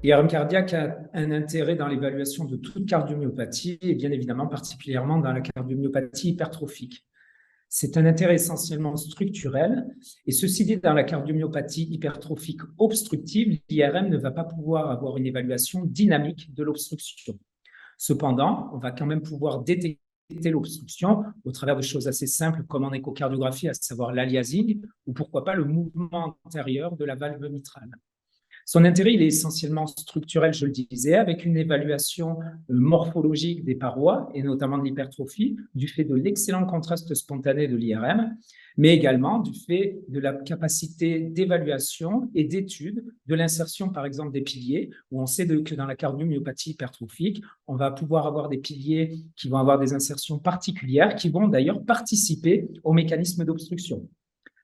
L'IRM cardiaque a un intérêt dans l'évaluation de toute cardiomyopathie et bien évidemment particulièrement dans la cardiomyopathie hypertrophique. C'est un intérêt essentiellement structurel et ceci dit, dans la cardiomyopathie hypertrophique obstructive, l'IRM ne va pas pouvoir avoir une évaluation dynamique de l'obstruction. Cependant, on va quand même pouvoir détecter l'obstruction au travers de choses assez simples comme en échocardiographie, à savoir l'aliasing ou pourquoi pas le mouvement antérieur de la valve mitrale. Son intérêt, il est essentiellement structurel, je le disais, avec une évaluation morphologique des parois et notamment de l'hypertrophie, du fait de l'excellent contraste spontané de l'IRM, mais également du fait de la capacité d'évaluation et d'étude de l'insertion, par exemple, des piliers, où on sait que dans la cardiomyopathie hypertrophique, on va pouvoir avoir des piliers qui vont avoir des insertions particulières, qui vont d'ailleurs participer au mécanisme d'obstruction.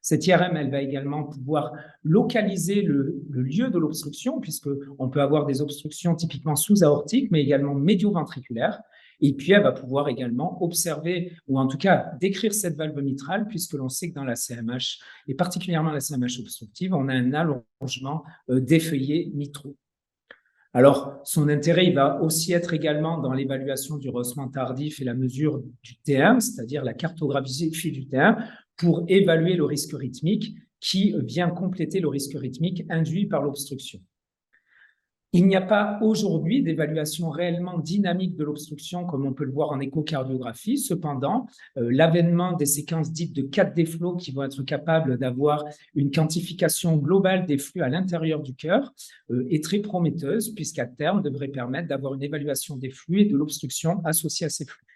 Cette IRM, elle va également pouvoir localiser le lieu de l'obstruction, puisqu'on peut avoir des obstructions typiquement sous-aortiques, mais également médio-ventriculaires. Et puis, elle va pouvoir également observer, ou en tout cas décrire cette valve mitrale, puisque l'on sait que dans la CMH, et particulièrement la CMH obstructive, on a un allongement des feuillets mitraux. Alors, son intérêt, il va aussi être également dans l'évaluation du rehaussement tardif et la mesure du T1, c'est-à-dire la cartographie du T1, pour évaluer le risque rythmique qui vient compléter le risque rythmique induit par l'obstruction. Il n'y a pas aujourd'hui d'évaluation réellement dynamique de l'obstruction comme on peut le voir en échocardiographie. Cependant, l'avènement des séquences dites de 4D flow qui vont être capables d'avoir une quantification globale des flux à l'intérieur du cœur est très prometteuse puisqu'à terme devrait permettre d'avoir une évaluation des flux et de l'obstruction associée à ces flux.